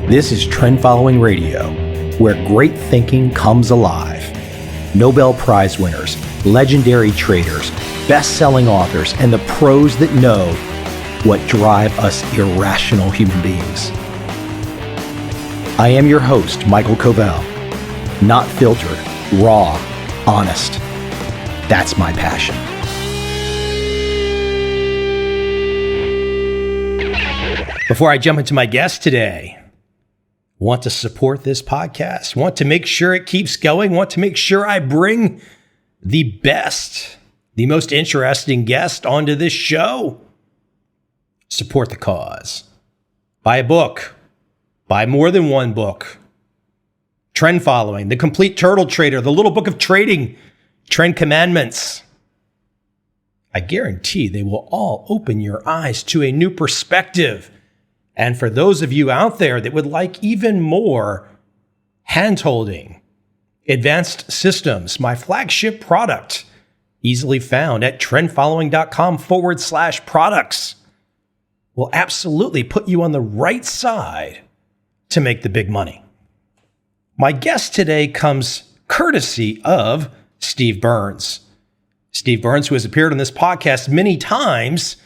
This is Trend Following Radio, where great thinking comes alive. Nobel Prize winners, legendary traders, best-selling authors, and the pros that know what drive us irrational human beings. I am your host, MICHAEL COVEL. Not filtered, raw, honest. That's my passion. Before I jump into my guest today, want to support this podcast, want to make sure it keeps going, want to make sure I bring the best, the most interesting guest onto this show. Support the cause. Buy a book. Buy more than one book. Trend Following, The Complete Turtle Trader, The Little Book of Trading, Trend Commandments. I guarantee they will all open your eyes to a new perspective. And for those of you out there that would like even more hand-holding, advanced systems, my flagship product, easily found at trendfollowing.com/products, will absolutely put you on the right side to make the big money. My guest today comes courtesy of Steve Burns. Steve Burns, who has appeared on this podcast many times,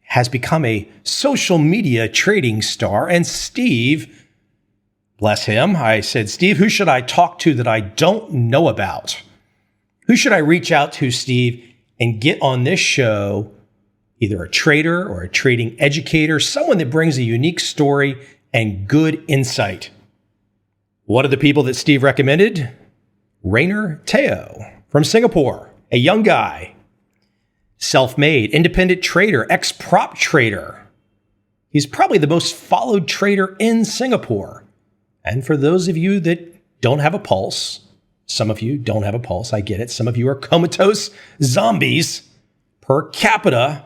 has become a social media trading star. And Steve, bless him, I said, Steve, who should I talk to that I don't know about? Who should I reach out to, Steve, and get on this show, either a trader or a trading educator, someone that brings a unique story and good insight? One of the people that Steve recommended, Rayner from Singapore, a young guy, self-made, independent trader, ex-prop trader. He's probably the most followed trader in Singapore. And for those of you that don't have a pulse, some of you don't have a pulse, I get it. Some of you are comatose zombies. Per capita,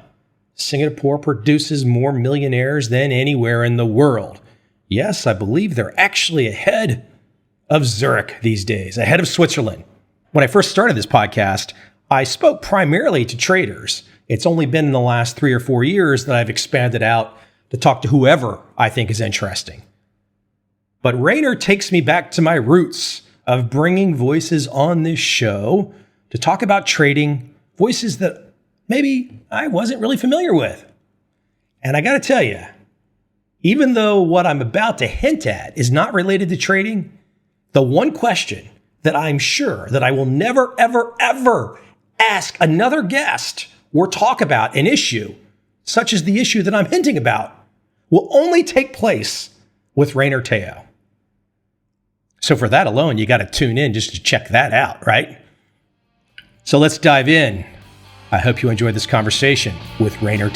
Singapore produces more millionaires than anywhere in the world. Yes, I believe they're actually ahead of Zurich these days, ahead of Switzerland. When I first started this podcast, I spoke primarily to traders. It's only been in the last 3 or 4 years that I've expanded out to talk to whoever I think is interesting. But Rayner takes me back to my roots of bringing voices on this show to talk about trading, voices that maybe I wasn't really familiar with. And I got to tell you, even though what I'm about to hint at is not related to trading, the one question that I'm sure that I will never, ever, ever ask another guest or talk about an issue, such as the issue that I'm hinting about, will only take place with Rayner. So for that alone, you got to tune in just to check that out, right? So let's dive in. I hope you enjoyed this conversation with Rayner.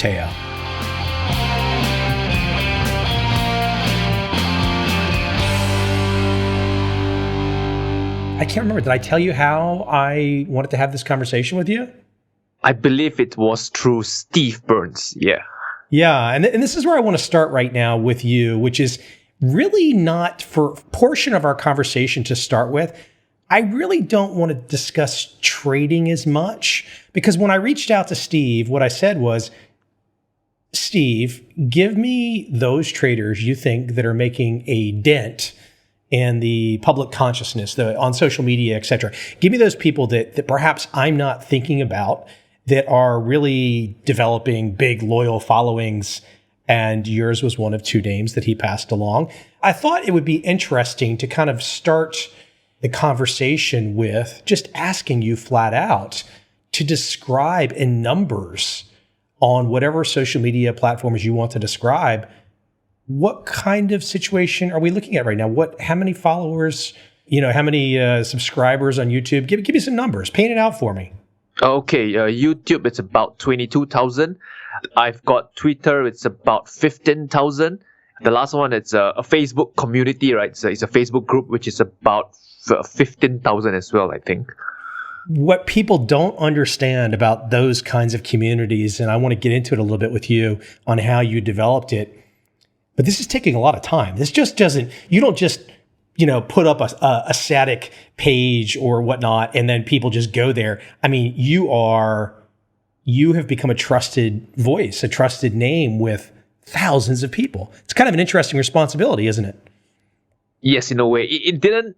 I can't remember. Did I tell you how I wanted to have this conversation with you? I believe it was through Steve Burns. Yeah. Yeah. And this is where I want to start right now with you, which is really not for a portion of our conversation to start with. I really don't want to discuss trading as much because when I reached out to Steve, what I said was, Steve, give me those traders you think that are making a dent and the public consciousness on social media, et cetera. Give me those people that perhaps I'm not thinking about that are really developing big, loyal followings. And yours was one of 2 names that he passed along. I thought it would be interesting to kind of start the conversation with just asking you flat out to describe in numbers on whatever social media platforms you want to describe. What kind of situation are we looking at right now? How many followers, how many subscribers on YouTube? Give me some numbers. Paint it out for me. Okay, YouTube, it's about 22,000. I've got Twitter, it's about 15,000. The last one, it's a Facebook community, right? So it's a Facebook group, which is about 15,000 as well, I think. What people don't understand about those kinds of communities, and I want to get into it a little bit with you on how you developed it, but this is taking a lot of time. This just doesn't, you don't just, put up a static page or whatnot, and then people just go there. I mean, you have become a trusted voice, a trusted name with thousands of people. It's kind of an interesting responsibility, isn't it? Yes, in a way. It didn't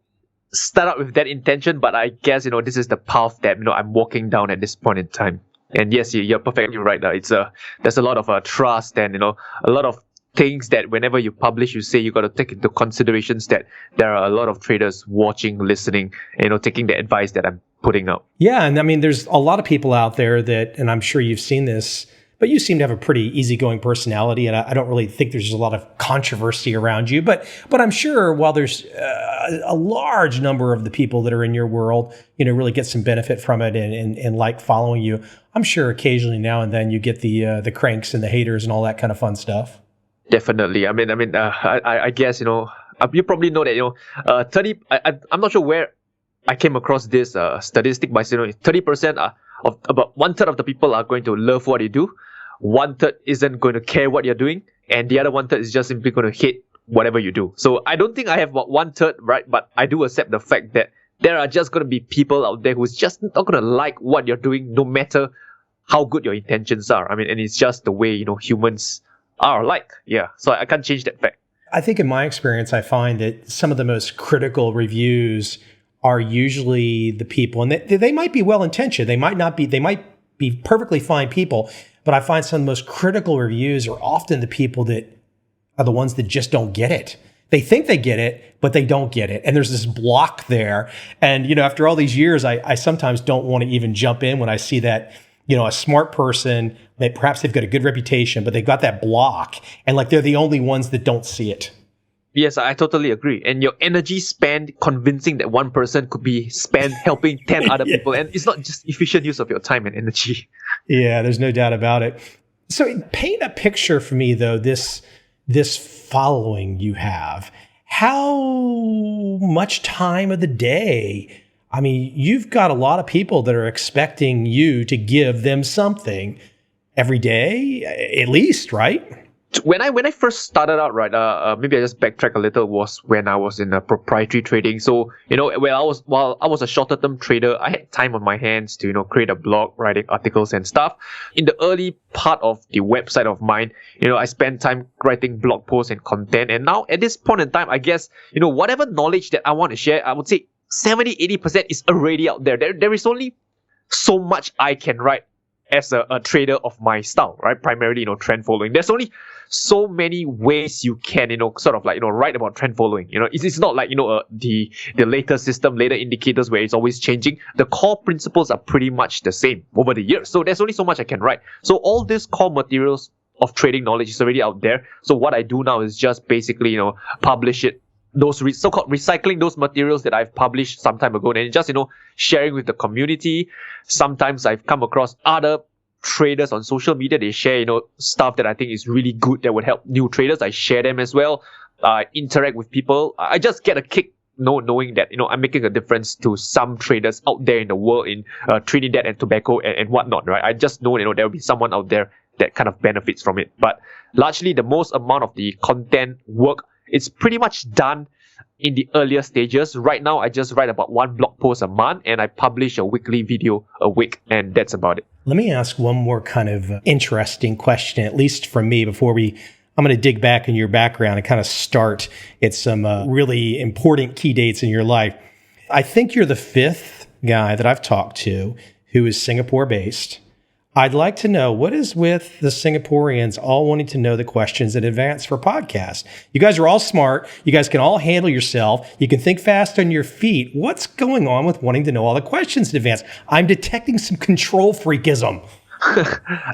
start out with that intention, but I guess, this is the path that, I'm walking down at this point in time. And yes, you're perfectly right. There's a lot of trust and, a lot of things that whenever you publish, you say you got to take into considerations that there are a lot of traders watching, listening, taking the advice that I'm putting out. Yeah. And I mean, there's a lot of people out there that, and I'm sure you've seen this, but you seem to have a pretty easygoing personality, and I don't really think there's a lot of controversy around you. But I'm sure while there's a large number of the people that are in your world, really get some benefit from it and like following you, I'm sure occasionally now and then you get the cranks and the haters and all that kind of fun stuff. Definitely. I guess you probably know that 30. I'm not sure where I came across this statistic, but 30% of about 1/3 of the people are going to love what you do. 1/3 isn't going to care what you're doing, and the other 1/3 is just simply going to hate whatever you do. So I don't think I have about 1/3 right, but I do accept the fact that there are just going to be people out there who's just not going to like what you're doing, no matter how good your intentions are. And it's just the way humans are like. Yeah, so I can't change that fact. I think in my experience, I find that some of the most critical reviews are usually the people, and they might be well-intentioned. They might be perfectly fine people, but I find some of the most critical reviews are often the people that are the ones that just don't get it. They think they get it, but they don't get it. And there's this block there. And, after all these years, I sometimes don't want to even jump in when I see that, a smart person, that perhaps they've got a good reputation, but they've got that block, and like they're the only ones that don't see it. Yes, I totally agree. And your energy spent convincing that one person could be spent helping 10 other people. And it's not just efficient use of your time and energy. Yeah, there's no doubt about it. So paint a picture for me, though, this following you have. How much time of the day? I mean, you've got a lot of people that are expecting you to give them something every day, at least, right? When I first started out, right, maybe I just backtrack a little, was when I was in proprietary trading. So, while I was a shorter term trader, I had time on my hands to, create a blog, writing articles and stuff. In the early part of the website of mine, I spent time writing blog posts and content. And now at this point in time, I guess, whatever knowledge that I want to share, I would say 70-80% is already out there. There is only so much I can write as a trader of my style, right? Primarily, trend following. There's only so many ways you can, sort of like, write about trend following. It's not like, the later system, later indicators where it's always changing. The core principles are pretty much the same over the years. So there's only so much I can write. So all these core materials of trading knowledge is already out there. So what I do now is just basically, publish it. Those so-called recycling those materials that I've published some time ago, and just, sharing with the community. Sometimes I've come across other traders on social media. They share, stuff that I think is really good that would help new traders. I share them as well. I interact with people. I just get a kick knowing that, I'm making a difference to some traders out there in the world in Trinidad and Tobago and whatnot, right? I just know, there will be someone out there that kind of benefits from it. But largely, the most amount of the content work, it's pretty much done in the earlier stages. Right now, I just write about one blog post a month, and I publish a weekly video a week, and that's about it. Let me ask one more kind of interesting question, at least from me, before I'm going to dig back in your background and kind of start at some really important key dates in your life. I think you're the fifth guy that I've talked to who is Singapore-based. I'd like to know, what is with the Singaporeans all wanting to know the questions in advance for podcasts? You guys are all smart. You guys can all handle yourself. You can think fast on your feet. What's going on with wanting to know all the questions in advance? I'm detecting some control freakism.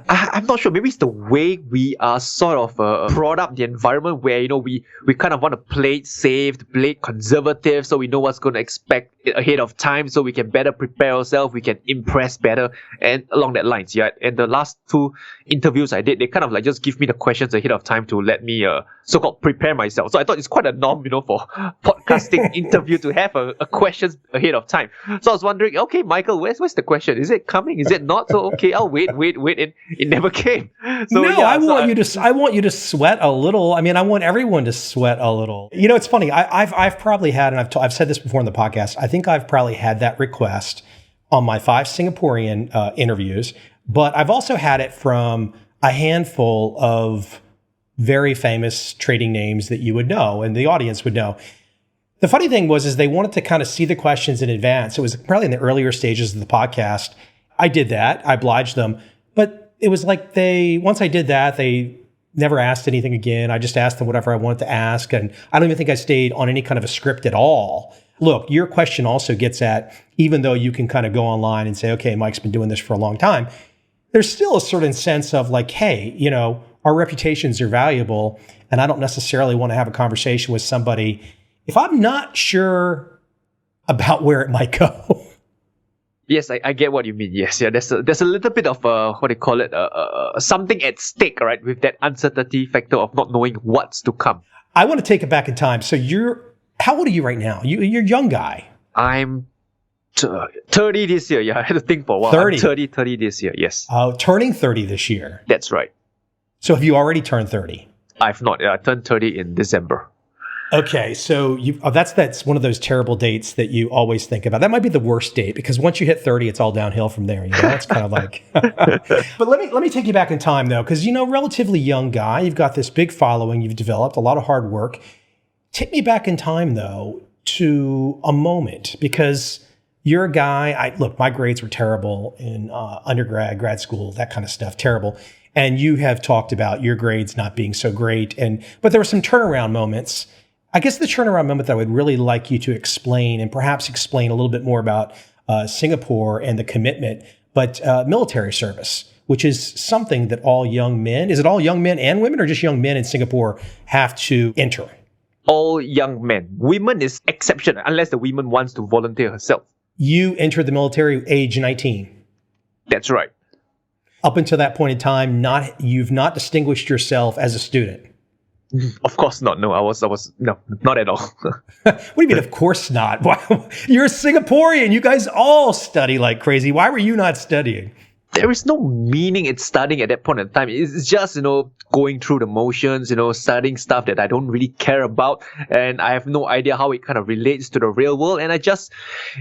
I'm not sure. Maybe it's the way we are sort of brought up, the environment where, we kind of want to play it safe, play it conservative, so we know what's going to expect ahead of time, so we can better prepare ourselves, we can impress better, and along that lines, yeah. And the last two interviews I did, they kind of like just give me the questions ahead of time to let me so-called prepare myself. So I thought it's quite a norm, for podcasting interview to have a questions ahead of time. So I was wondering, okay, Michael, where's the question? Is it coming? Is it not? So okay, I'll wait, and it never came. So, no, yeah, I want you to sweat a little. I mean, I want everyone to sweat a little. It's funny. I've probably had, and I've said this before in the podcast, I think I've probably had that request on my 5 Singaporean interviews, but I've also had it from a handful of very famous trading names that you would know and the audience would know. The funny thing is they wanted to kind of see the questions in advance. It was probably in the earlier stages of the podcast. I did that. I obliged them. But it was like once I did that, they never asked anything again. I just asked them whatever I wanted to ask. And I don't even think I stayed on any kind of a script at all. Look, your question also gets at, even though you can kind of go online and say, okay, Mike's been doing this for a long time, there's still a certain sense of like, hey, our reputations are valuable. And I don't necessarily want to have a conversation with somebody if I'm not sure about where it might go. Yes, I get what you mean. Yes, yeah. There's a little bit of what do you call it? Something at stake, right? With that uncertainty factor of not knowing what's to come. I want to take it back in time. So how old are you right now? You're a young guy. I'm 30 this year. Yeah, I had to think for a while. 30. I'm 30 this year. Yes. Turning 30 this year. That's right. So have you already turned 30? I've not. Yeah, I turned 30 in December. Okay, so that's one of those terrible dates that you always think about. That might be the worst date because once you hit 30, it's all downhill from there. It's kind of like. But let me take you back in time though, because relatively young guy, you've got this big following, you've developed a lot of hard work. Take me back in time though to a moment because you're a guy. Look, my grades were terrible in undergrad, grad school, that kind of stuff, terrible. And you have talked about your grades not being so great, but there were some turnaround moments. I guess the turnaround moment that I would really like you to explain and perhaps explain a little bit more about Singapore and the commitment, but military service, which is something that all young men, is it all young men and women or just young men in Singapore have to enter? All young men. Women is exception unless the woman wants to volunteer herself. You entered the military age 19. That's right. Up until that point in time, you've not distinguished yourself as a student. Of course not. No, I was no, not at all. What do you mean, of course not? You're a Singaporean. You guys all study like crazy. Why were you not studying? There is no meaning in studying at that point in time. It's just, going through the motions, studying stuff that I don't really care about. And I have no idea how it kind of relates to the real world. And I just,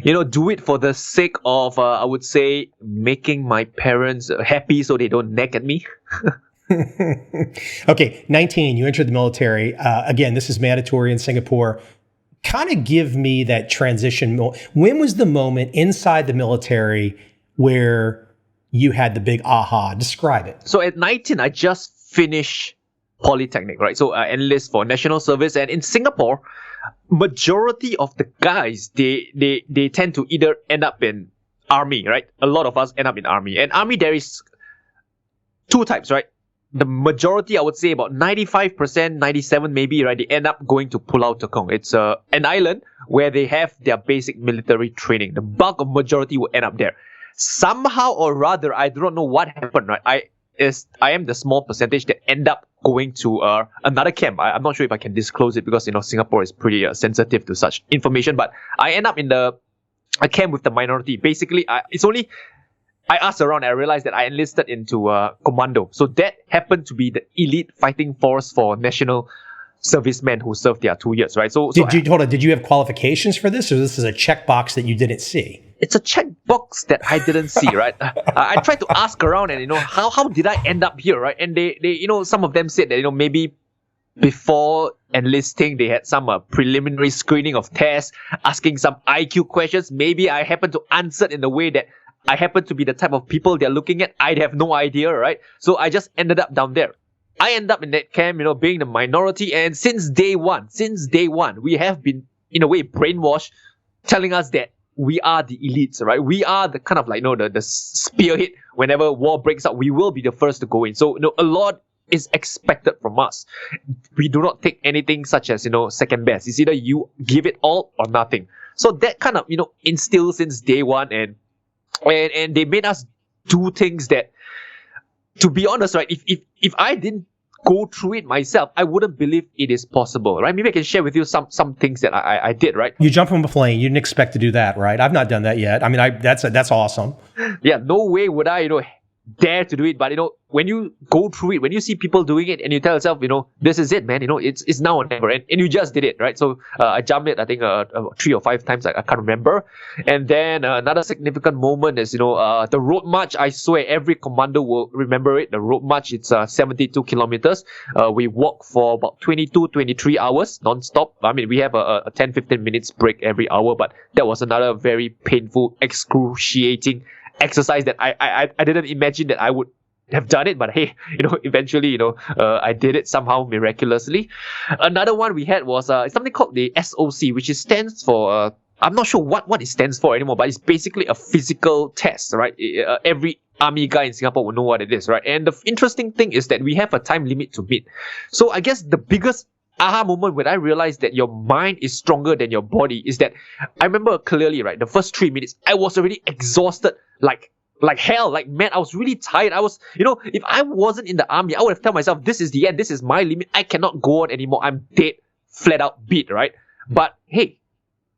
do it for the sake of, I would say, making my parents happy so they don't nag at me. Okay, 19, you entered the military. Again, this is mandatory in Singapore. Kind of give me that transition. When was the moment inside the military where you had the big aha? Describe it. So at 19, I just finished Polytechnic, right? So I enlist for national service. And in Singapore, majority of the guys, they tend to either end up in army, right? A lot of us end up in army. And army, there is two types, right? The majority, I would say about 95%, 97 maybe, right? They end up going to Pulau Tekong. It's an island where they have their basic military training. The bulk of majority will end up there. Somehow or rather, I do not know what happened, right? I am the small percentage that end up going to another camp. I'm not sure if I can disclose it because, Singapore is pretty sensitive to such information. But I end up in a camp with the minority. Basically, I asked around and I realized that I enlisted into commando. So that happened to be the elite fighting force for national servicemen who served their 2 years, right? Did you have qualifications for this, or this is a checkbox that you didn't see? It's a checkbox that I didn't see, right? I tried to ask around and, how did I end up here, right? And they some of them said that, maybe before enlisting, they had some preliminary screening of tests, asking some IQ questions. Maybe I happened to answer in the way that I happen to be the type of people they're looking at. I'd have no idea, right? So I just ended up down there. I end up in that camp, being the minority. And since day one, we have been, in a way, brainwashed, telling us that we are the elites, right? We are the kind of like, the spearhead. Whenever war breaks out, we will be the first to go in. So, a lot is expected from us. We do not take anything such as, second best. It's either you give it all or nothing. So that kind of, instilled since day one, and they made us do things that, to be honest, right, if I didn't go through it myself, I wouldn't believe it is possible, right? Maybe I can share with you some things that I did, right? You jump from a plane. You didn't expect to do that, right? I've not done that yet. I mean, that's awesome. Yeah, no way would I, dare to do it, but when you go through it, when you see people doing it, and you tell yourself, this is it, man. It's now or never, and you just did it, right? So I jumped it, I think 3 or 5 times, I can't remember. And then another significant moment is the road march. I swear every commander will remember it. The road march, it's 72 kilometers. We walk for about 23 hours non-stop. I mean, we have a 10-15 minutes break every hour, but that was another very painful, excruciating exercise that I didn't imagine that I would have done it, but hey, eventually, I did it somehow miraculously. Another one we had was something called the SOC, which stands for I'm not sure what it stands for anymore, but it's basically a physical test, right? Every army guy in Singapore will know what it is, right? And the interesting thing is that we have a time limit to meet. So I guess the biggest aha moment when I realized that your mind is stronger than your body is that I remember clearly, right? The first 3 minutes, I was already exhausted like hell. Like, man, I was really tired. I was, if I wasn't in the army, I would have told myself, this is the end. This is my limit. I cannot go on anymore. I'm dead, flat out beat, right? But hey,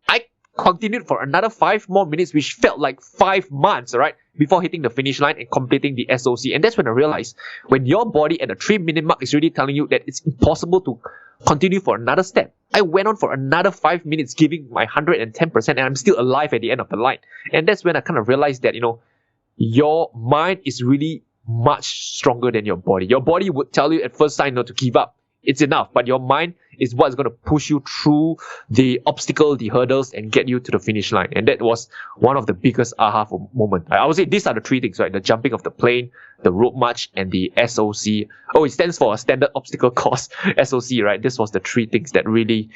I continued for another 5 more minutes, which felt like 5 months, right? Before hitting the finish line and completing the SOC. And that's when I realized when your body at the 3-minute mark is really telling you that it's impossible to continue for another step. I went on for another 5 minutes, giving my 110%, and I'm still alive at the end of the line. And that's when I kind of realized that, your mind is really much stronger than your body. Your body would tell you at first sign to give up. It's enough. But your mind is what's going to push you through the obstacle, the hurdles, and get you to the finish line. And that was one of the biggest aha moment. I would say these are the 3 things, right? The jumping of the plane, the road march, and the SOC. Oh, it stands for a standard obstacle course, SOC, right? This was the 3 things that really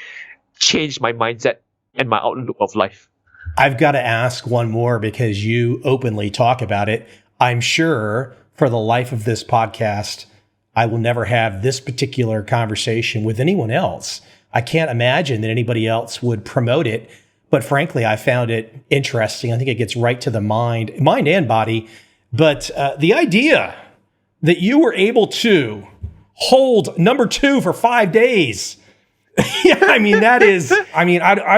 changed my mindset and my outlook of life. I've got to ask one more because you openly talk about it. I'm sure for the life of this podcast, I will never have this particular conversation with anyone else. I can't imagine that anybody else would promote it. But frankly, I found it interesting. I think it gets right to the mind and body. But the idea that you were able to hold number 2 for 5 days. Yeah, I mean, that is, I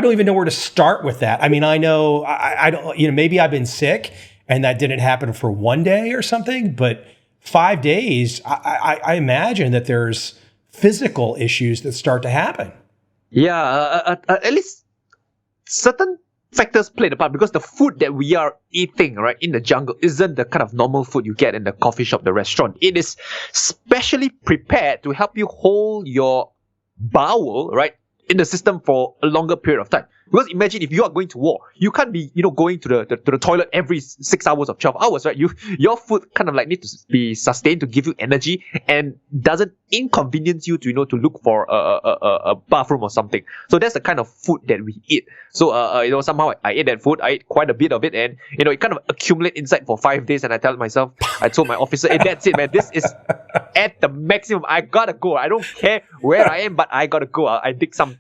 don't even know where to start with that. I mean, I know, I don't, maybe I've been sick and that didn't happen for 1 day or something, but 5 days, I imagine that there's physical issues that start to happen. Yeah, at least certain factors play a part, because the food that we are eating, right, in the jungle isn't the kind of normal food you get in the coffee shop, the restaurant. It is specially prepared to help you hold your bowel, right, in the system for a longer period of time. Because imagine if you are going to war, you can't be, going to the toilet every 6 hours of 12 hours, right? Your food kind of like need to be sustained to give you energy and doesn't inconvenience you to, to look for a bathroom or something. So that's the kind of food that we eat. So, somehow I ate that food. I ate quite a bit of it, and, it kind of accumulate inside for 5 days. And I told my officer, hey, that's it, man. This is at the maximum. I gotta go. I don't care where I am, but I gotta go. I dig some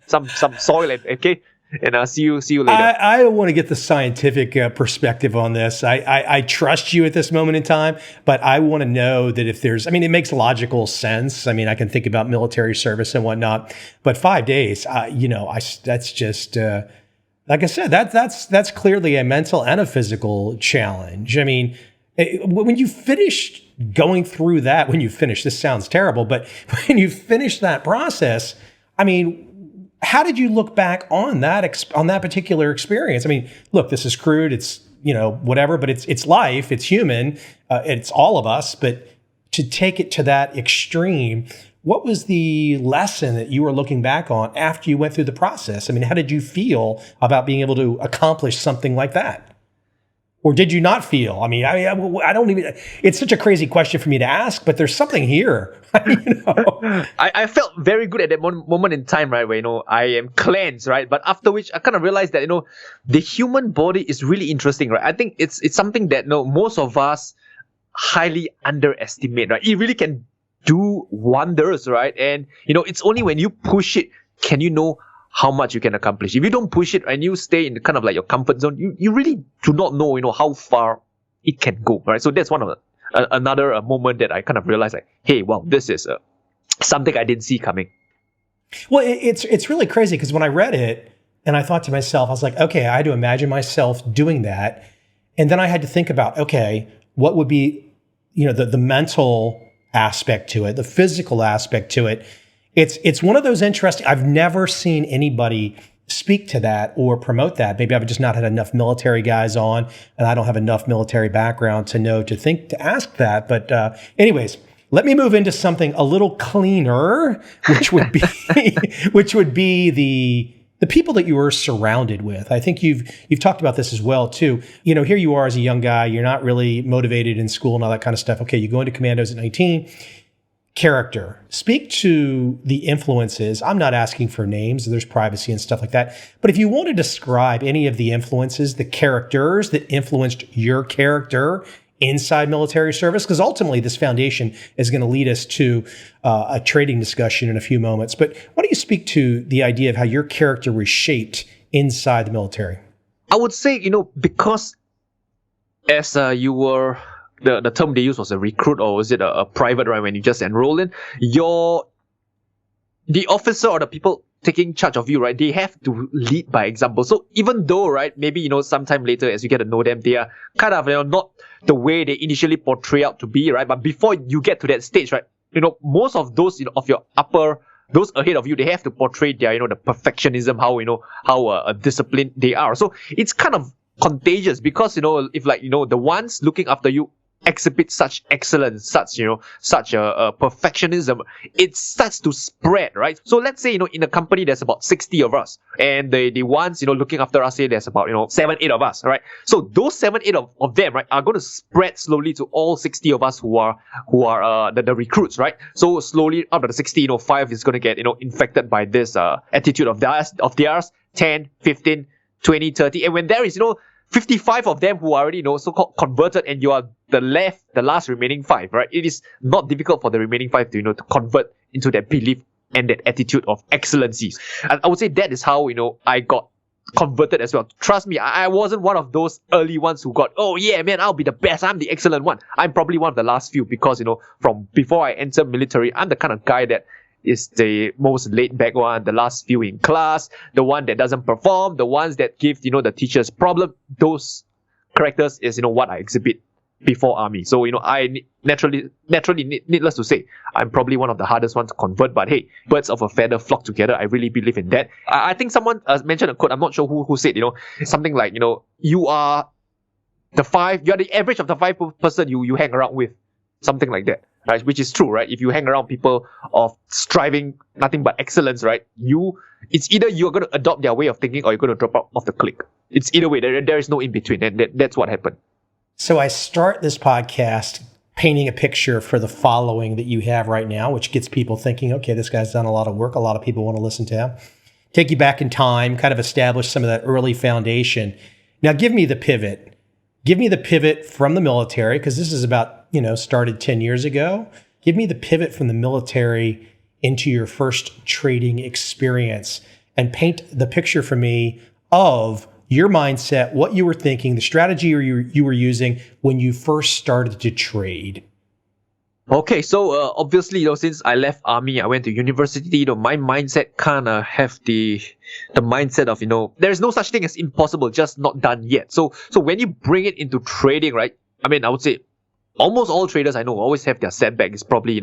soil, and okay. And I'll see you later. I want to get the scientific perspective on this. I trust you at this moment in time, but I want to know that if there's, it makes logical sense. I can think about military service and whatnot, but 5 days, that's just, like I said, that's clearly a mental and a physical challenge. When you finish going through that, this sounds terrible, but when you finish that process, how did you look back on that particular experience? Look, this is crude. It's, whatever, but it's life. It's human. It's all of us. But to take it to that extreme, what was the lesson that you were looking back on after you went through the process? How did you feel about being able to accomplish something like that? Or did you not feel? I don't even, it's such a crazy question for me to ask, but there's something here. I felt very good at that moment in time, right, where, I am cleansed, right? But after which, I kind of realized that, the human body is really interesting, right? I think it's something that, most of us highly underestimate, right? It really can do wonders, right? And, it's only when you push it, can you know how much you can accomplish. If you don't push it and you stay in kind of like your comfort zone, you really do not know, how far it can go, right? So that's one of another moment that I kind of realized, like, hey, wow, this is something I didn't see coming. Well, it's really crazy because when I read it and I thought to myself, I was like, okay, I had to imagine myself doing that. And then I had to think about, okay, what would be, the mental aspect to it, the physical aspect to it. It's one of those interesting. I've never seen anybody speak to that or promote that. Maybe I've just not had enough military guys on, and I don't have enough military background to ask that. But anyways, let me move into something a little cleaner, which would be the people that you are surrounded with. I think you've talked about this as well too. Here you are as a young guy, you're not really motivated in school and all that kind of stuff. Okay, you go into commandos at 19. Character. Speak to the influences. I'm not asking for names. There's privacy and stuff like that. But if you want to describe any of the influences, the characters that influenced your character inside military service, because ultimately this foundation is going to lead us to a trading discussion in a few moments. But why don't you speak to the idea of how your character was shaped inside the military? I would say, because as you were... The term they used was a recruit, or was it a private, right? When you just enroll in, the officer or the people taking charge of you, right? They have to lead by example. So even though, right, maybe, sometime later as you get to know them, they are kind of, not the way they initially portray out to be, right? But before you get to that stage, right, most of those, of your those ahead of you, they have to portray their, the perfectionism, how disciplined they are. So it's kind of contagious because, if the ones looking after you exhibit such excellence, such a perfectionism, it starts to spread, right? So let's say, in a company there's about 60 of us, and the ones, looking after us, say there's about, 7, 8 of us, right? So those 7, 8 of them, right, are going to spread slowly to all 60 of us who are the recruits, right? So slowly out of the 60, 5 is going to get, infected by this attitude of theirs, 10, 15, 20, 30, and when there is, 55 of them who are already, so-called converted, and you are the last remaining 5, right? It is not difficult for the remaining 5 to, to convert into that belief and that attitude of excellencies. And I would say that is how, I got converted as well. Trust me, I wasn't one of those early ones who got, oh yeah, man, I'll be the best. I'm the excellent one. I'm probably one of the last few because, from before I entered military, I'm the kind of guy that is the most laid back one, the last few in class, the one that doesn't perform, the ones that give, the teachers problem. Those characters is, what I exhibit before army. So, I naturally, needless to say, I'm probably one of the hardest ones to convert, but hey, birds of a feather flock together. I really believe in that. I think someone mentioned a quote, I'm not sure who said, something like, you are the average of the 5 person you hang around with. Something like that. Right, which is true, right? If you hang around people of striving nothing but excellence, right? It's either you're going to adopt their way of thinking or you're going to drop out of the clique. It's either way. There is no in between, and that's what happened. So I start this podcast painting a picture for the following that you have right now, which gets people thinking, okay, this guy's done a lot of work. A lot of people want to listen to him. Take you back in time, kind of establish some of that early foundation. Now, give me the pivot. Give me the pivot from the military, because this is about, started 10 years ago. Give me the pivot from the military into your first trading experience and paint the picture for me of your mindset, what you were thinking, the strategy you were using when you first started to trade. Okay, so obviously, since I left army, I went to university. My mindset kind of have the mindset of there's no such thing as impossible, just not done yet. So when you bring it into trading, right? I mean, I would say almost all traders I know always have their setback. It's probably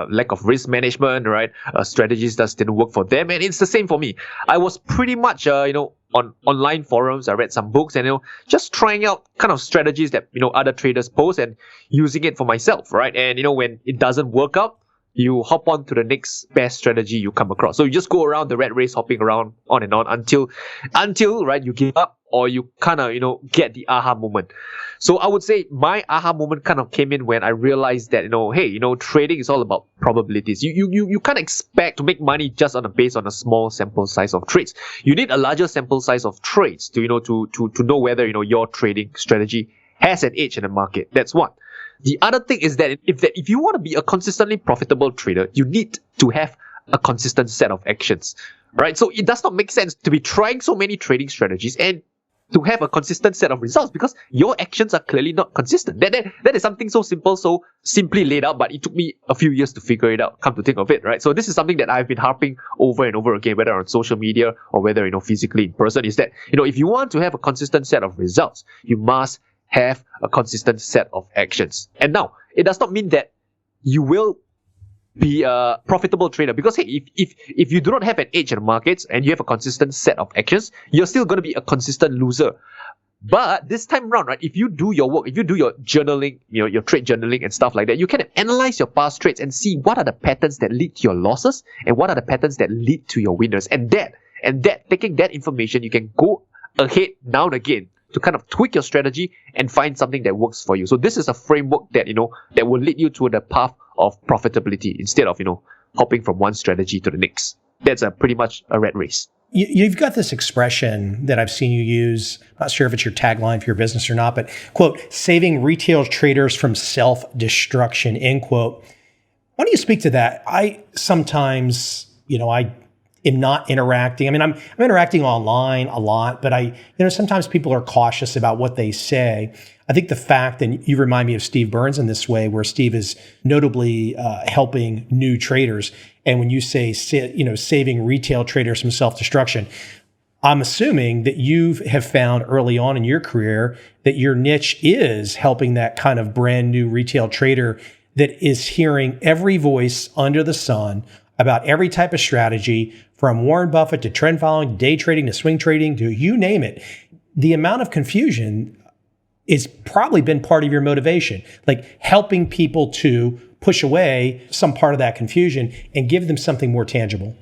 lack of risk management, right? Strategies that didn't work for them, and it's the same for me. I was pretty much on online forums. I read some books and just trying out kind of strategies that other traders post and using it for myself, right? And when it doesn't work out, you hop on to the next best strategy you come across. So you just go around the rat race, hopping around on and on until right, you give up or you kind of get the aha moment. So I would say my aha moment kind of came in when I realized that hey, trading is all about probabilities. You can't expect to make money just based on a small sample size of trades. You need a larger sample size of trades to to know whether your trading strategy has an edge in the market. That's one. The other thing is that if you want to be a consistently profitable trader, you need to have a consistent set of actions, right? So it does not make sense to be trying so many trading strategies and to have a consistent set of results because your actions are clearly not consistent. That is something so simple, so simply laid out, but it took me a few years to figure it out, come to think of it, right? So this is something that I've been harping over and over again, whether on social media or whether, physically in person, is that, if you want to have a consistent set of results, you must have a consistent set of actions. And now, it does not mean that you will be a profitable trader, because hey, if you do not have an edge in the markets and you have a consistent set of actions, you're still going to be a consistent loser. But this time around, right, if you do your work, if you do your journaling, your trade journaling and stuff like that, you can analyze your past trades and see what are the patterns that lead to your losses and what are the patterns that lead to your winners. And taking that information, you can go ahead now and again to kind of tweak your strategy and find something that works for you. So this is a framework that, that will lead you to the path of profitability instead of, hopping from one strategy to the next. That's pretty much a rat race. You've got this expression that I've seen you use. I'm not sure if it's your tagline for your business or not, but quote, saving retail traders from self-destruction, end quote. Why don't you speak to that? I sometimes, I am not interacting. I mean, I'm interacting online a lot, but sometimes people are cautious about what they say. I think the fact, and you remind me of Steve Burns in this way, where Steve is notably helping new traders. And when you say, saving retail traders from self-destruction, I'm assuming that you have found early on in your career that your niche is helping that kind of brand new retail trader that is hearing every voice under the sun about every type of strategy, from Warren Buffett to trend following, day trading to swing trading to you name it. The amount of confusion is probably been part of your motivation, like helping people to push away some part of that confusion and give them something more tangible.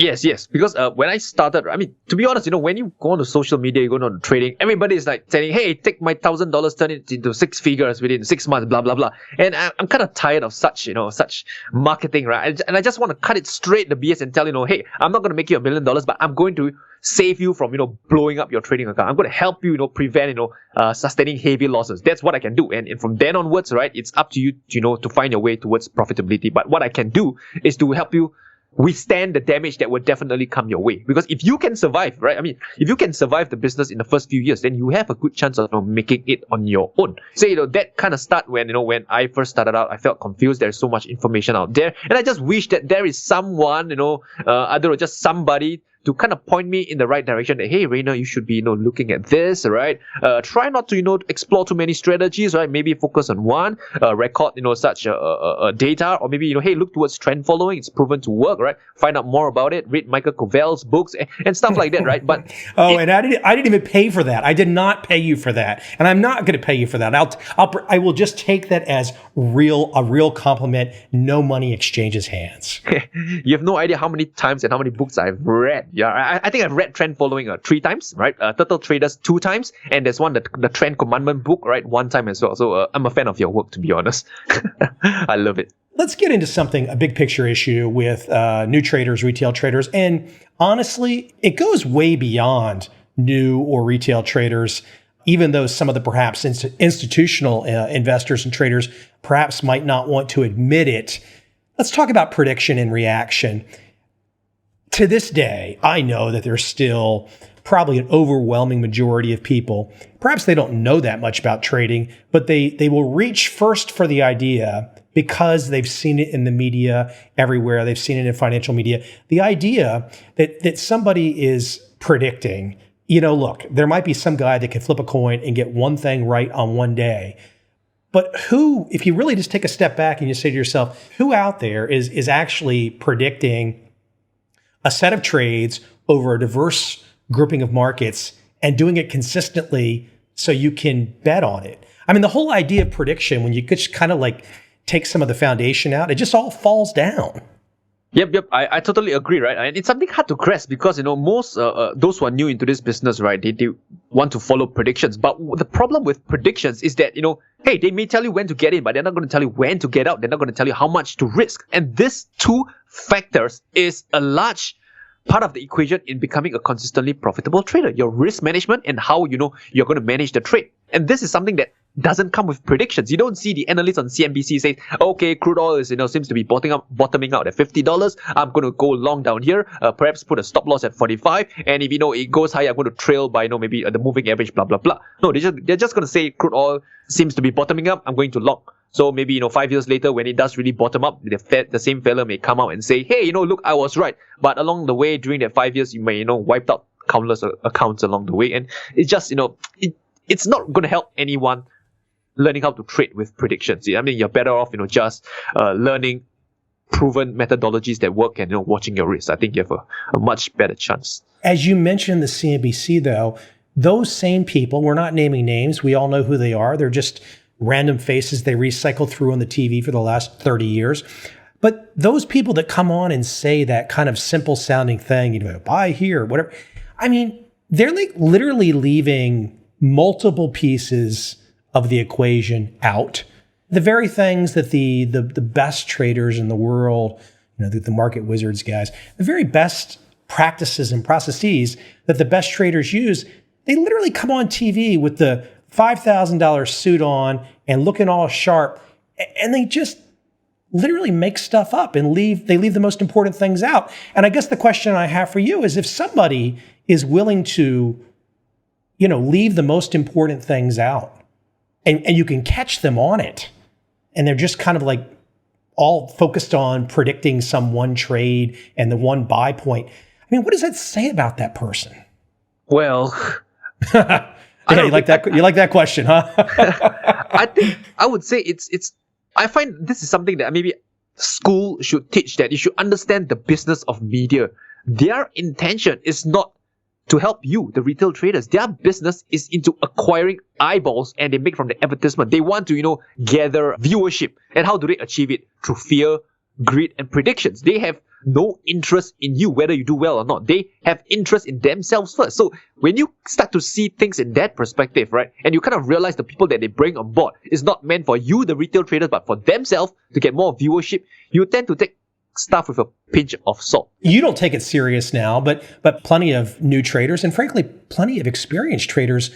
Yes. Because when I started, to be honest, when you go on to social media, you go on to trading, everybody is like saying, hey, take my $1,000, turn it into 6 figures within 6 months, blah, blah, blah. And I'm kind of tired of such marketing, right? And I just want to cut it straight, the BS, and tell, hey, I'm not going to make you $1 million, but I'm going to save you from, blowing up your trading account. I'm going to help you, prevent, sustaining heavy losses. That's what I can do. And from then onwards, right, it's up to you, to find your way towards profitability. But what I can do is to help you withstand the damage that will definitely come your way. Because if you can survive, right? If you can survive the business in the first few years, then you have a good chance of making it on your own. So, that kind of start when I first started out, I felt confused. There's so much information out there. And I just wish that there is someone, I don't know, just somebody to kind of point me in the right direction that, hey, Rayner, you should be, looking at this, right? Try not to, explore too many strategies, right? Maybe focus on one, record, such data, or maybe, hey, look towards trend following. It's proven to work, right? Find out more about it. Read MICHAEL Covel's books and stuff like that, right? But and I didn't even pay for that. I did not pay you for that, and I'm not going to pay you for that. I will just take that as a real compliment. No money exchanges hands. You have no idea how many times and how many books I've read. Yeah, I think I've read Trend Following 3 times, right? Turtle Traders 2 times, and there's one, the Trend Commandment book, right? 1 time as well. So I'm a fan of your work, to be honest. I love it. Let's get into a big picture issue with new traders, retail traders. And honestly, it goes way beyond new or retail traders, even though some of the perhaps institutional investors and traders perhaps might not want to admit it. Let's talk about prediction and reaction. To this day, I know that there's still probably an overwhelming majority of people, perhaps they don't know that much about trading, but they will reach first for the idea because they've seen it in the media everywhere. They've seen it in financial media. The idea that somebody is predicting, look, there might be some guy that can flip a coin and get one thing right on one day. But who, if you really just take a step back and you say to yourself, who out there is actually predicting a set of trades over a diverse grouping of markets and doing it consistently so you can bet on it? The whole idea of prediction, when you just kind of take some of the foundation out, it just all falls down. Yep. I totally agree, right? And it's something hard to grasp because, most those who are new into this business, right, they want to follow predictions. But the problem with predictions is that, hey, they may tell you when to get in, but they're not going to tell you when to get out. They're not going to tell you how much to risk. And these 2 factors is a large part of the equation in becoming a consistently profitable trader. Your risk management and how, you're going to manage the trade. And this is something that doesn't come with predictions. You don't see the analyst on CNBC say, okay, crude oil is, seems to be bottoming out at $50. I'm going to go long down here, perhaps put a stop loss at 45. And if, it goes higher, I'm going to trail by, maybe the moving average, blah, blah, blah. No, they're just going to say crude oil seems to be bottoming up. I'm going to long. So maybe, 5 years later, when it does really bottom up, the same fella may come out and say, hey, look, I was right. But along the way, during that 5 years, you may, wiped out countless accounts along the way. And it's just, it's not going to help anyone learning how to trade with predictions. I mean, you're better off, just learning proven methodologies that work and watching your risk. I think you have a much better chance. As you mentioned the CNBC, though, those same people, we're not naming names, we all know who they are. They're just random faces they recycle through on the TV for the last 30 years. But those people that come on and say that kind of simple sounding thing, buy here, whatever. I mean, they're like literally leaving multiple pieces of the equation out. The very things that the best traders in the world, the market wizards guys, the very best practices and processes that the best traders use, they literally come on TV with the $5,000 suit on and looking all sharp, and they just literally make stuff up and leave the most important things out. And I guess the question I have for you is, if somebody is willing to, leave the most important things out, and you can catch them on it, and they're just kind of like all focused on predicting some one trade and the one buy point. I mean, what does that say about that person? Well, yeah, you like that question, huh? I would say it's. I find this is something that maybe school should teach, that you should understand the business of media. Their intention is not to help you, the retail traders. Their business is into acquiring eyeballs, and they make from the advertisement. They want to, gather viewership. And how do they achieve it? Through fear, greed, and predictions. They have no interest in you, whether you do well or not. They have interest in themselves first. So when you start to see things in that perspective, right, and you kind of realize the people that they bring on board is not meant for you, the retail traders, but for themselves to get more viewership, you tend to take stuff with a pinch of salt. You don't take it serious now, but plenty of new traders, and frankly, plenty of experienced traders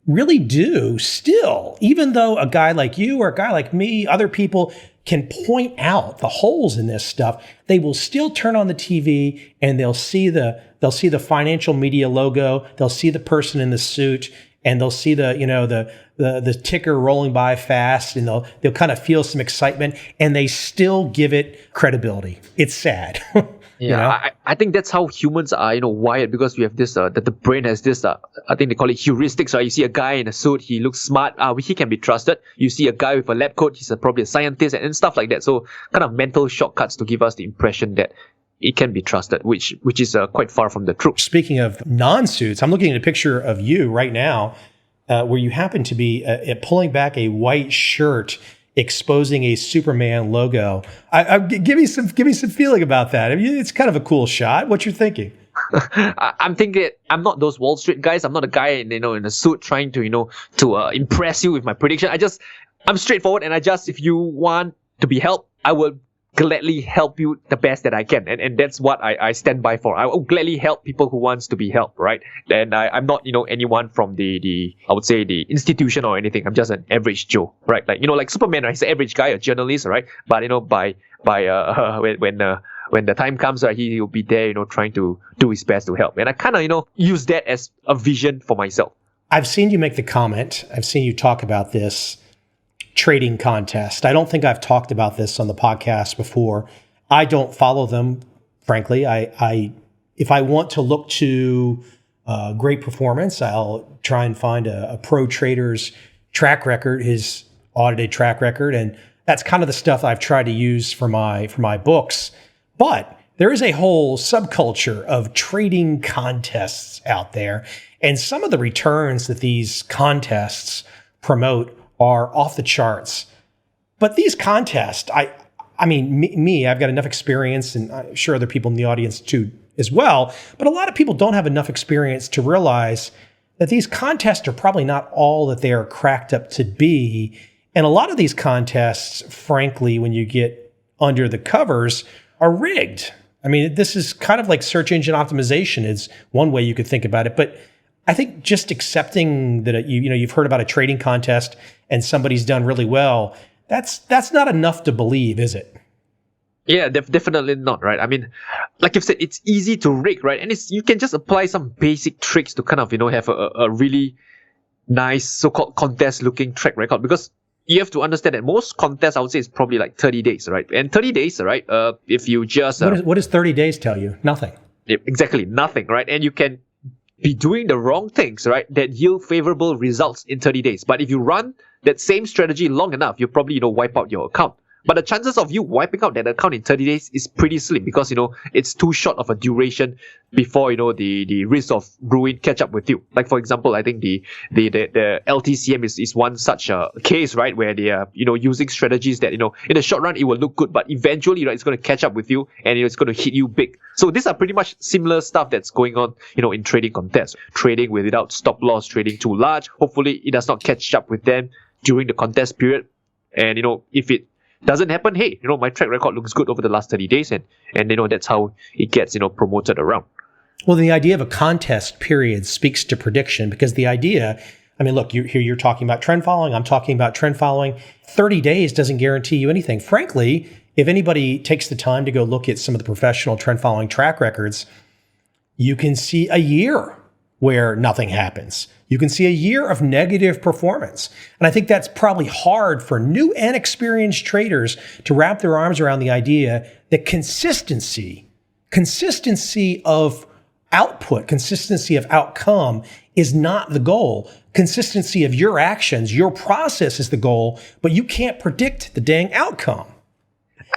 really do still, even though a guy like you or a guy like me, other people can point out the holes in this stuff, they will still turn on the TV and they'll see the financial media logo, they'll see the person in the suit, and they'll see the ticker rolling by fast, and they'll kind of feel some excitement, and they still give it credibility. It's sad. Yeah, I think that's how humans are, wired, because we have this, that the brain has this, I think they call it heuristics, right? You see a guy in a suit, he looks smart, he can be trusted. You see a guy with a lab coat, he's probably a scientist and stuff like that. So kind of mental shortcuts to give us the impression that it can be trusted, which is quite far from the truth. Speaking of non-suits, I'm looking at a picture of you right now where you happen to be pulling back a white shirt exposing a Superman logo. Give me some feeling about that. I mean, it's kind of a cool shot. What you're thinking? I'm thinking I'm not those Wall Street guys. I'm not a guy in a suit trying to impress you with my prediction. I'm straightforward, and if you want to be helped, I will gladly help you the best that I can, and that's what I stand by for. I will gladly help people who wants to be helped, right? And I'm not anyone from the I would say the institution or anything. I'm just an average Joe, right? Like Superman, right? He's an average guy, a journalist, right? But when the time comes, right, he will be there, trying to do his best to help. And I kind of use that as a vision for myself. I've seen you make the comment. I've seen you talk about this trading contest. I don't think I've talked about this on the podcast before. I don't follow them, frankly. If I want to look to great performance, I'll try and find a pro trader's track record, his audited track record, and that's kind of the stuff I've tried to use for my books. But there is a whole subculture of trading contests out there, and some of the returns that these contests promote are off the charts. But these contests, I mean, I've got enough experience, and I'm sure other people in the audience too as well, but a lot of people don't have enough experience to realize that these contests are probably not all that they are cracked up to be. And a lot of these contests, frankly, when you get under the covers, are rigged. I mean, this is kind of like search engine optimization is one way you could think about it. But I think just accepting that you've heard about a trading contest and somebody's done really well, that's not enough to believe, is it? Yeah, definitely not, right? I mean, like you've said, it's easy to rig, right? And you can just apply some basic tricks to kind of have a really nice so-called contest-looking track record, because you have to understand that most contests, I would say, is probably like 30 days, right? And 30 days, right? If you just what does 30 days tell you? Nothing. Exactly, nothing, right? And you can be doing the wrong things, right, that yield favorable results in 30 days. But if you run that same strategy long enough, you'll probably, wipe out your account. But the chances of you wiping out that account in 30 days is pretty slim because, it's too short of a duration before, the risk of ruin catch up with you. Like, for example, I think the LTCM is one such a case, right, where they are, using strategies that, in the short run, it will look good, but eventually, right, it's going to catch up with you and it's going to hit you big. So these are pretty much similar stuff that's going on, in trading contests. Trading without stop loss, trading too large. Hopefully, it does not catch up with them during the contest period. And, if it doesn't happen, hey, my track record looks good over the last 30 days and that's how it gets, promoted around. Well, the idea of a contest period speaks to prediction because the idea, look, you're talking about trend following. I'm talking about trend following. 30 days doesn't guarantee you anything. Frankly, if anybody takes the time to go look at some of the professional trend following track records, you can see a year where nothing happens. You can see a year of negative performance. And I think that's probably hard for new and experienced traders to wrap their arms around the idea that consistency of output, consistency of outcome is not the goal. Consistency of your actions, your process is the goal, but you can't predict the dang outcome.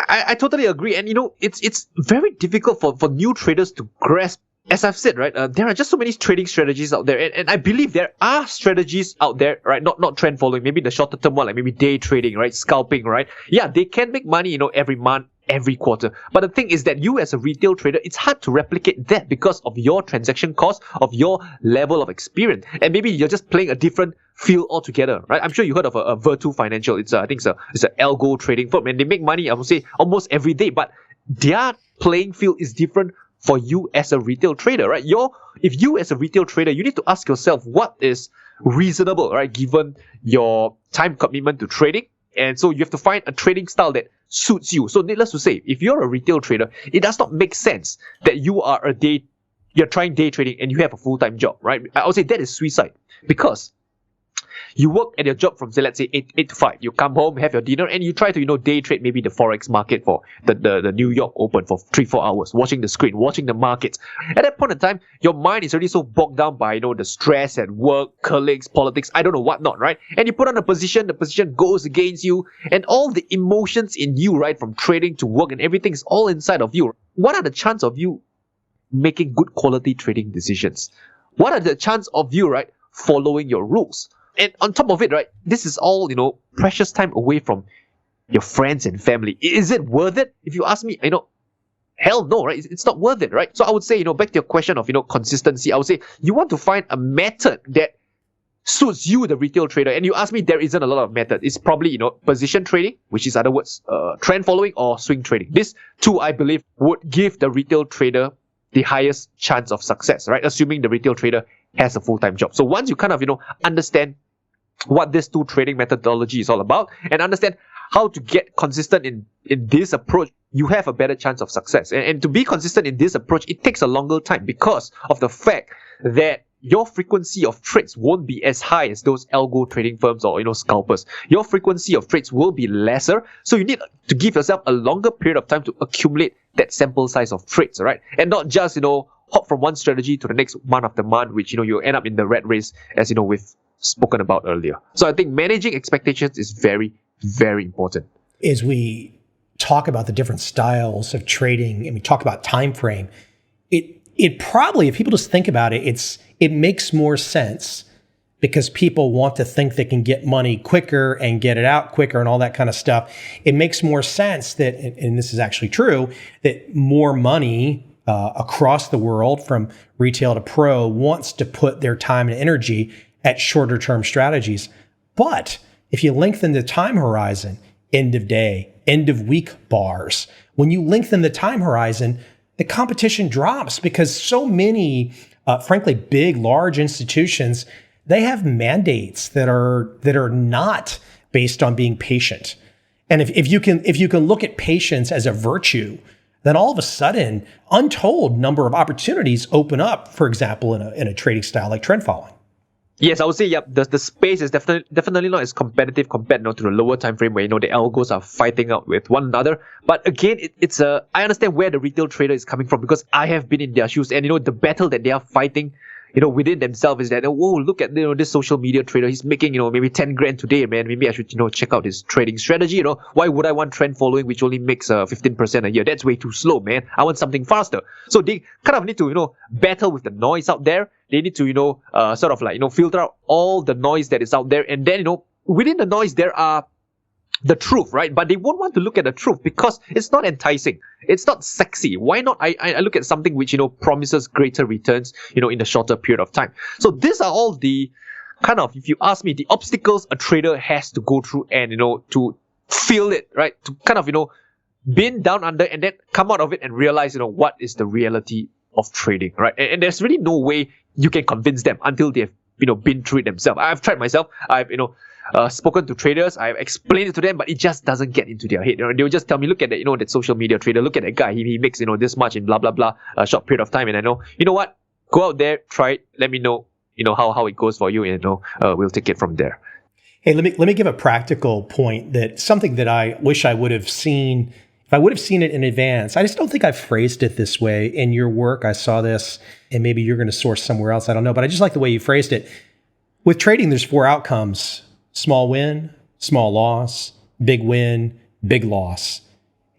I totally agree. And, it's very difficult for new traders to grasp. As I've said, right, there are just so many trading strategies out there. And I believe there are strategies out there, right, not trend following, maybe the shorter term one, like maybe day trading, right, scalping, right? Yeah, they can make money, every month, every quarter. But the thing is that you as a retail trader, it's hard to replicate that because of your transaction cost, of your level of experience. And maybe you're just playing a different field altogether, right? I'm sure you heard of a Virtu Financial. I think it's an algo trading firm, and they make money, I would say, almost every day. But their playing field is different for you as a retail trader, right? If you as a retail trader, you need to ask yourself what is reasonable, right? Given your time commitment to trading. And so you have to find a trading style that suits you. So needless to say, if you're a retail trader, it does not make sense that you're trying day trading and you have a full-time job, right? I would say that is suicide because you work at your job from, say, let's say 8 to 5. You come home, have your dinner, and you try to, day trade maybe the Forex market for the New York Open for 3-4 hours, watching the screen, watching the markets. At that point in time, your mind is already so bogged down by, the stress at work, colleagues, politics, I don't know what not, right? And you put on a position, the position goes against you, and all the emotions in you, right, from trading to work and everything is all inside of you. What are the chances of you making good quality trading decisions? What are the chances of you, right, following your rules? And on top of it, right, this is all, precious time away from your friends and family. Is it worth it? If you ask me, hell no, right? It's not worth it, right? So I would say, back to your question of, consistency, I would say you want to find a method that suits you, the retail trader. And you ask me, there isn't a lot of method. It's probably, position trading, which is other words, trend following or swing trading. These two, I believe, would give the retail trader the highest chance of success, right? Assuming the retail trader has a full-time job. So once you kind of, understand what this two trading methodology is all about and understand how to get consistent in this approach, you have a better chance of success. And to be consistent in this approach, it takes a longer time because of the fact that your frequency of trades won't be as high as those algo trading firms or, scalpers. Your frequency of trades will be lesser. So you need to give yourself a longer period of time to accumulate that sample size of trades, right? And not just, hop from one strategy to the next month after month, which, you end up in the rat race as, we've spoken about earlier. So I think managing expectations is very, very important. As we talk about the different styles of trading and we talk about time frame, it probably, if people just think about it, it makes more sense because people want to think they can get money quicker and get it out quicker and all that kind of stuff. It makes more sense that, and this is actually true, that more money across the world from retail to pro wants to put their time and energy at shorter term strategies. But if you lengthen the time horizon, end of day, end of week bars, when you lengthen the time horizon, the competition drops because so many, frankly, big, large institutions, they have mandates that are not based on being patient. And if you can look at patience as a virtue, then all of a sudden, untold number of opportunities open up, for example, in a trading style like trend following. Yes, I would say, yep, the space is definitely not as competitive compared to the lower time frame where, the algos are fighting out with one another. But again, I understand where the retail trader is coming from because I have been in their shoes and, the battle that they are fighting within themselves is that, whoa, look at, this social media trader. He's making, maybe 10 grand today, man. Maybe I should, check out his trading strategy. Why would I want trend following, which only makes 15% a year? That's way too slow, man. I want something faster. So they kind of need to, battle with the noise out there. They need to, sort of like, filter out all the noise that is out there. And then, within the noise, there are the truth, right? But they won't want to look at the truth because it's not enticing. It's not sexy. Why not? I look at something which, promises greater returns, in a shorter period of time. So these are all the kind of, if you ask me, the obstacles a trader has to go through and, to feel it, right? To kind of, been down under and then come out of it and realize, what is the reality of trading, right? And there's really no way you can convince them until they've, been through it themselves. I've tried myself. I've, spoken to traders, I've explained it to them, but it just doesn't get into their head. They'll just tell me, look at that, that social media trader, look at that guy, he makes, this much in blah, blah, blah, a short period of time. And I know, you know what? Go out there, try it, let me know, how it goes for you, and, we'll take it from there. Hey, let me give a practical point, that something that I wish I would have seen, if I would have seen it in advance. I just don't think I've phrased it this way in your work. I saw this, and maybe you're going to source somewhere else, I don't know, but I just like the way you phrased it. With trading, there's 4 outcomes: small win, small loss, big win, big loss.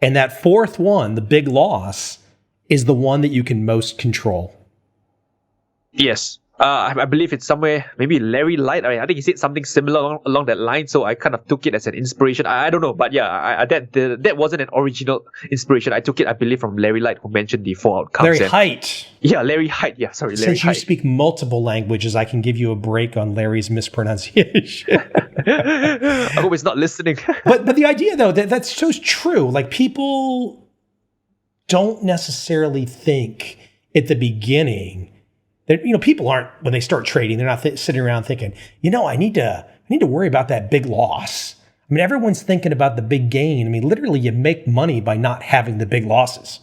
And that 4th one, the big loss, is the one that you can most control. Yes. I believe it's somewhere, maybe Larry Light. I think he said something similar along that line, so I kind of took it as an inspiration. I don't know, but yeah, that wasn't an original inspiration. I took it, I believe, from Larry Light, who mentioned the 4 outcomes. Larry Height. Yeah, Larry Height. Yeah, sorry, Larry Since you Height. speak multiple languages, I can give you a break on Larry's mispronunciation. I hope he's not listening. but the idea, though, that's so true. Like, people don't necessarily think at the beginning that, people aren't, when they start trading, they're not sitting around thinking, I need to worry about that big loss. I mean, everyone's thinking about the big gain. I mean, literally, you make money by not having the big losses.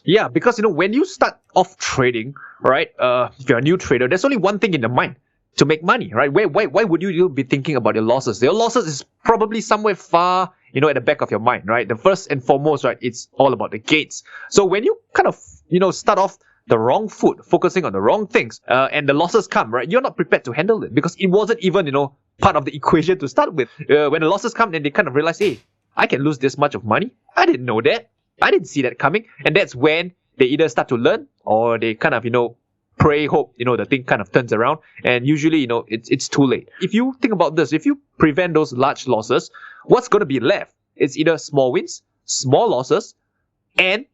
Yeah, because, when you start off trading, right, if you're a new trader, there's only one thing in the mind: to make money, right? Why would you be thinking about your losses? Your losses is probably somewhere far, at the back of your mind, right? The first and foremost, right, it's all about the gains. So when you kind of, start off the wrong foot, focusing on the wrong things, and the losses come, right, you're not prepared to handle it because it wasn't even, part of the equation to start with. When the losses come, then they kind of realize, hey, I can lose this much of money. I didn't know that. I didn't see that coming. And that's when they either start to learn or they kind of, pray, hope, the thing kind of turns around. And usually, it's too late. If you think about this, if you prevent those large losses, what's going to be left? It's either small wins, small losses, and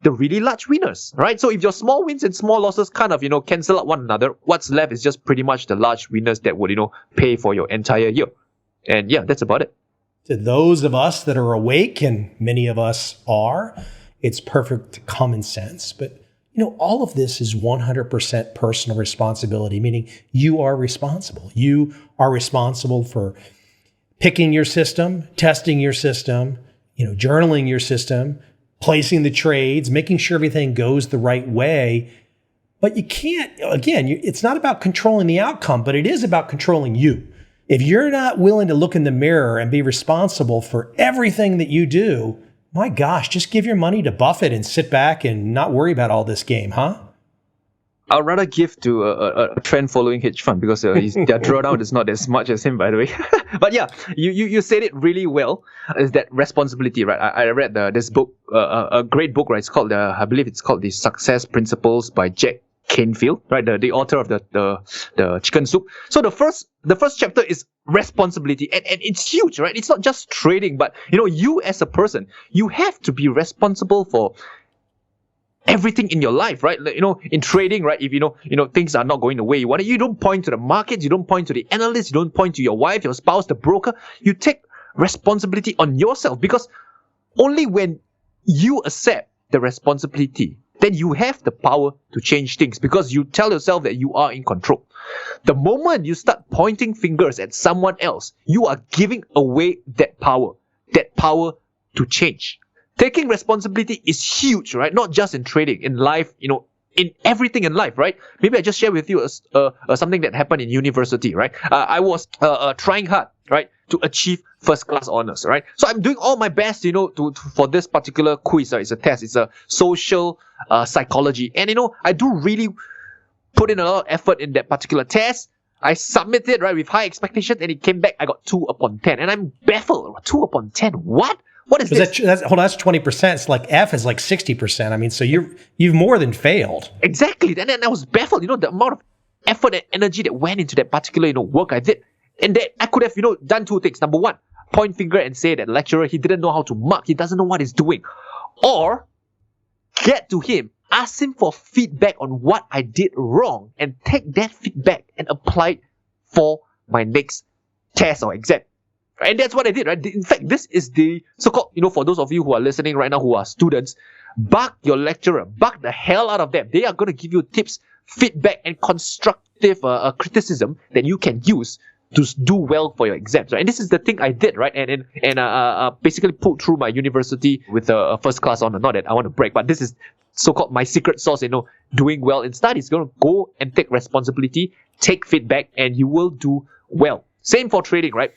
the really large winners, right? So if your small wins and small losses kind of, cancel out one another, what's left is just pretty much the large winners that would, pay for your entire year. And yeah, that's about it. To those of us that are awake, and many of us are, it's perfect common sense. But, all of this is 100% personal responsibility, meaning you are responsible. You are responsible for picking your system, testing your system, journaling your system, placing the trades, making sure everything goes the right way. But you can't, again, it's not about controlling the outcome, but it is about controlling you. If you're not willing to look in the mirror and be responsible for everything that you do, my gosh, just give your money to Buffett and sit back and not worry about all this game, huh? I'd rather give to a trend-following hedge fund because their drawdown is not as much as him, by the way. But yeah, you said it really well. Is that responsibility, right? I read this book, a great book, right? It's called I believe it's called The Success Principles by Jack Canfield, right? The author of the Chicken Soup. So the first chapter is responsibility, and it's huge, right? It's not just trading, but you as a person, you have to be responsible for everything in your life, right? In trading, right? If things are not going the way you want it, you don't point to the markets, you don't point to the analysts, you don't point to your wife, your spouse, the broker. You take responsibility on yourself, because only when you accept the responsibility, then you have the power to change things, because you tell yourself that you are in control. The moment you start pointing fingers at someone else, you are giving away that power to change. Taking responsibility is huge, right? Not just in trading, in life, in everything in life, right? Maybe I just share with you something that happened in university, right? I was trying hard, right, to achieve first class honors, right? So I'm doing all my best, for this particular quiz. It's a test. It's a social psychology, and I do really put in a lot of effort in that particular test. I submitted, right, with high expectations, and it came back, I got 2 upon 10. And I'm baffled. 2 upon 10? What? What is this? Hold on, that's 20%. It's like F is like 60%. I mean, so you've more than failed. Exactly. And then I was baffled, the amount of effort and energy that went into that particular, work I did. And that I could have, done 2 things. Number one, point finger and say that the lecturer, he didn't know how to mark. He doesn't know what he's doing. Or get to him, ask him for feedback on what I did wrong, and take that feedback and apply it for my next test or exam. And that's what I did, right? In fact, this is the so-called, for those of you who are listening right now who are students, bug your lecturer, bug the hell out of them. They are going to give you tips, feedback, and constructive criticism that you can use to do well for your exams, right? And this is the thing I did, right? And basically pulled through my university with a first class honor. Not that I want to brag, but this is so-called my secret sauce, doing well in studies. Going to go and take responsibility, take feedback, and you will do well. Same for trading, right?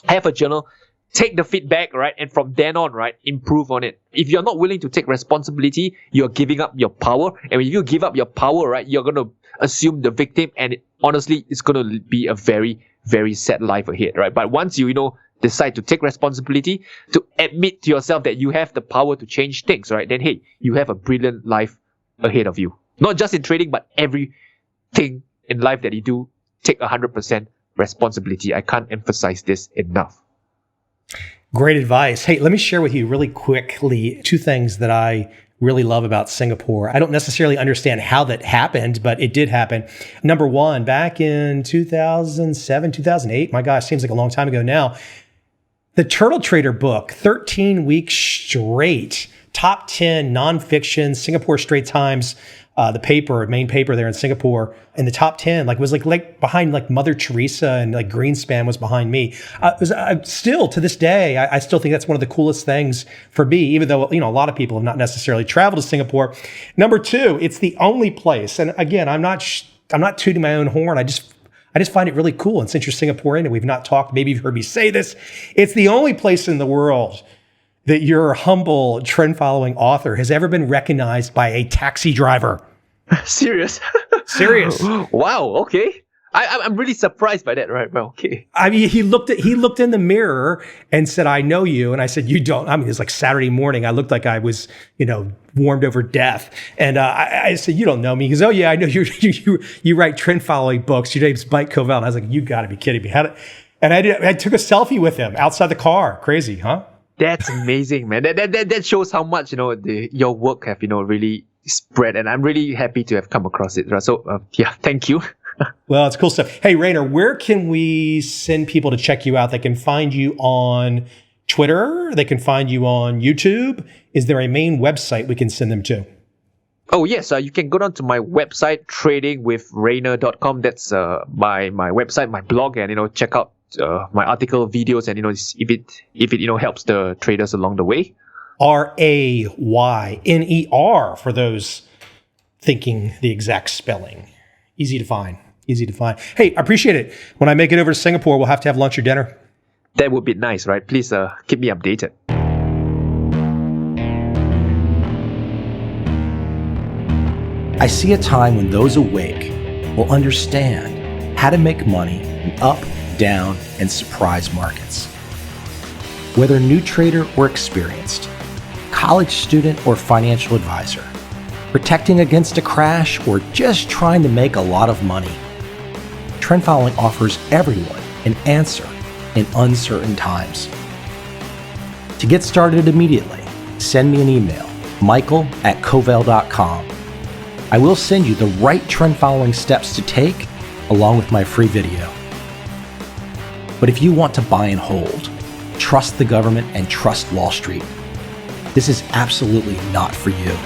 I have a journal, take the feedback, right? And from then on, right, improve on it. If you're not willing to take responsibility, you're giving up your power. And when you give up your power, right, you're going to assume the victim. And honestly, it's going to be a very, very sad life ahead, right? But once you, decide to take responsibility, to admit to yourself that you have the power to change things, right? Then, hey, you have a brilliant life ahead of you. Not just in trading, but everything in life that you do, take 100% responsibility. I can't emphasize this enough. Great advice. Hey, let me share with you really quickly 2 things that I really love about Singapore. I don't necessarily understand how that happened, but it did happen. Number one, back in 2007, 2008, my gosh, seems like a long time ago now, the Turtle Trader book, 13 weeks straight, top 10 nonfiction, Singapore Straits Times, the main paper there in Singapore, in the top 10, was behind Mother Teresa, and Greenspan was behind me. Still to this day, I still think that's one of the coolest things for me, even though, a lot of people have not necessarily traveled to Singapore. Number 2, it's the only place. And again, I'm not tooting my own horn. I just find it really cool. And since you're Singaporean and we've not talked, maybe you've heard me say this, it's the only place in the world that your humble trend-following author has ever been recognized by a taxi driver. Serious? Serious. Wow. Okay. I'm really surprised by that. Right. Well, okay. I mean, he looked in the mirror and said, "I know you." And I said, "You don't." I mean, it's like Saturday morning. I looked like I was, warmed over death. And I said, "You don't know me." He goes, "Oh yeah, I know you write trend following books. Your name's Mike Covevel." And I was like, "You got to be kidding me!" And I took a selfie with him outside the car. Crazy, huh? That's amazing, man. That shows how much your work have really spread, and I'm really happy to have come across it. So yeah, thank you. Well, it's cool stuff. Hey, Rayner, where can we send people to check you out? They can find you on Twitter. They can find you on YouTube. Is there a main website we can send them to? Oh, yes. You can go down to my website, tradingwithrayner.com. That's my website, my blog, and check out my article, videos, and if it helps the traders along the way. RAYNER for those thinking the exact spelling. Easy to find. Hey, I appreciate it. When I make it over to Singapore, we'll have to have lunch or dinner. That would be nice, right? Please keep me updated. I see a time when those awake will understand how to make money in up, down, and surprise markets. Whether new trader or experienced, college student or financial advisor, protecting against a crash or just trying to make a lot of money, trend following offers everyone an answer in uncertain times. To get started immediately, send me an email, michael@covel.com. I will send you the right trend following steps to take along with my free video. But if you want to buy and hold, trust the government and trust Wall Street, this is absolutely not for you.